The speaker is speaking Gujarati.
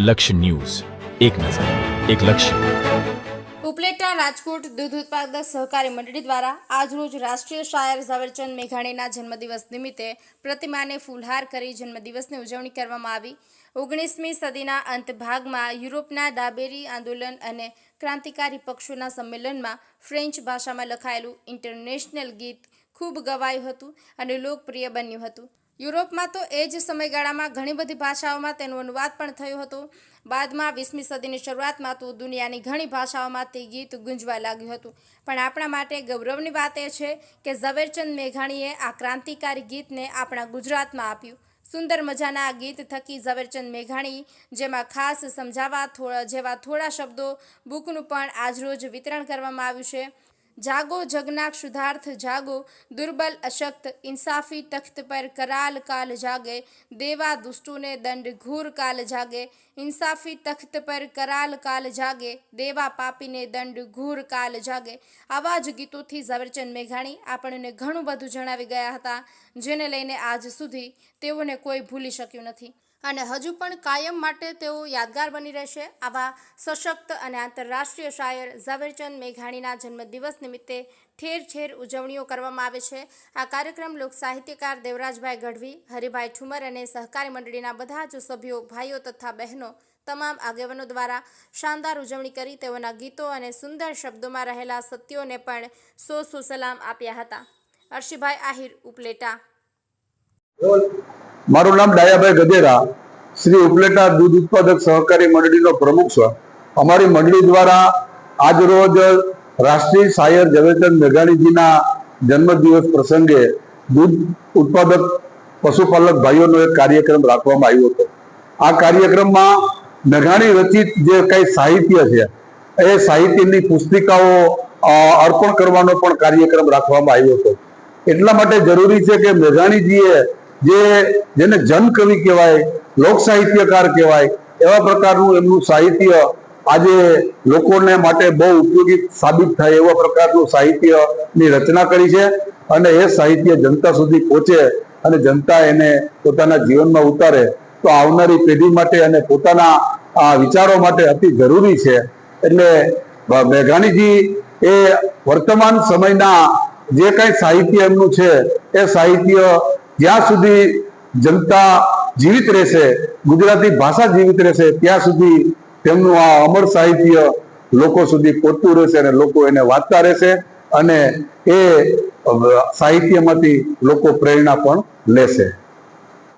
લક્ષ્ય ન્યૂઝ, એક નજર, એક લક્ષ્ય. ઉપલેટા રાજકોટ દૂધ ઉત્પાદક સહકારી મંડળી દ્વારા આજરોજ રાષ્ટ્રીય શાયર ઝવેરચંદ મેઘાણીના જન્મદિવસ નિમિત્તે પ્રતિમાને ફૂલહાર કરી જન્મદિવસની ઉજવણી કરવામાં આવી. 19મી સદીના અંત ભાગમાં યુરોપના ડાબેરી આંદોલન અને ક્રાંતિકારી પક્ષોના સંમેલનમાં ફ્રેન્ચ ભાષામાં લખાયેલું ઇન્ટરનેશનલ ગીત ખૂબ ગવાયું હતું અને લોકપ્રિય બન્યું હતું. યુરોપમાં તો એ જ સમયગાળામાં ઘણી બધી ભાષાઓમાં તેનો અનુવાદ પણ થયો હતો. બાદમાં 20મી સદીની શરૂઆતમાં તો દુનિયાની ઘણી ભાષાઓમાં તે ગીત ગુંજવા લાગ્યું હતું. પણ આપણા માટે ગૌરવની વાત એ છે કે ઝવેરચંદ મેઘાણીએ આ ક્રાંતિકારી ગીતને આપણા ગુજરાતમાં આપ્યું. સુંદર મજાના આ ગીત થકી ઝવેરચંદ મેઘાણી જેમાં ખાસ સમજાવવા જેવા થોડા શબ્દો બુકનું પણ આજરોજ વિતરણ કરવામાં આવ્યું છે. જાગો જગના ક્ષુધાર્થ જાગો, દુર્બલ અશક્ત ઇન્સાફી તખ્ત પર કરાલ કાલ જાગે, દેવા દુષ્ટોને દંડ ઘૂર કાલ જાગે, ઇન્સાફી તખ્ત પર કરાલ કાલ જાગે, દેવા પાપીને દંડ ઘૂર કાલ જાગે. આવા જ ગીતોથી ઝવેરચંદ મેઘાણી આપણને ઘણું બધું જણાવી ગયા હતા, જેને લઈને આજ સુધી તેઓને કોઈ ભૂલી શક્યું નથી અને હજુ પણ કાયમ માટે તેઓ યાદગાર બની રહેશે. આવા સશક્ત અને આંતરરાષ્ટ્રીય શાયર ઝવેરચંદ મેઘાણીના જન્મદિવસ નિમિત્તે ઠેર ઠેર ઉજવણીઓ કરવામાં આવે છે. આ કાર્યક્રમ લોક સાહિત્યકાર દેવરાજભાઈ ગઢવી, હરિભાઈ ઠુમર અને સહકારી મંડળીના બધા જ સભ્યો, ભાઈઓ તથા બહેનો, તમામ આગેવાનો દ્વારા શાનદાર ઉજવણી કરી તેઓના ગીતો અને સુંદર શબ્દોમાં રહેલા સત્યોને પણ સો સલામ આપ્યા હતા. અર્શીભાઈ આહિર, ઉપલેટા. મારું નામ ડાયાભાઈ ગધેરા, શ્રી ઉપલેટા દૂધ ઉત્પાદક સહકારી મંડળીનો પ્રમુખ છું. અમારી મંડળી દ્વારા આજ રોજ રાષ્ટ્રીય શાયર ઝવેરચંદ મેઘાણીજીના જન્મદિવસ પ્રસંગે દૂધ ઉત્પાદક પશુપાલક ભાઈઓનો એક કાર્યક્રમ રાખવામાં આવ્યો હતો. આ કાર્યક્રમમાં મેઘાણી રચિત જે કઈ સાહિત્ય છે એ સાહિત્યની પુસ્તિકાઓ અર્પણ કરવાનો પણ કાર્યક્રમ રાખવામાં આવ્યો હતો. એટલા માટે જરૂરી છે કે મેઘાણીજીએ જેને જન કવિ કહેવાય, લોક સાહિત્યકાર કહેવાય, એવા પ્રકારનું એમનું સાહિત્ય આજે લોકોને માટે બહુ ઉપયોગી સાબિત થાય એવા પ્રકારનું સાહિત્યની રચના કરી છે અને એ સાહિત્ય જનતા સુધી પહોંચે અને જનતા એને પોતાના જીવનમાં ઉતારે તો આવનારી પેઢી માટે અને પોતાના વિચારો માટે અતિ જરૂરી છે. એટલે મેઘાણીજી એ વર્તમાન સમયના જે કઈ સાહિત્ય એમનું છે એ સાહિત્ય જ્યાં સુધી જનતા જીવિત રહેશે, ગુજરાતી ભાષા જીવિત રહેશે, ત્યાં સુધી તેમનું આ અમર સાહિત્ય લોકો સુધી પહોંચતું રહેશે અને લોકો એને વાંચતા રહેશે અને એ સાહિત્યમાંથી લોકો પ્રેરણા પણ લેશે.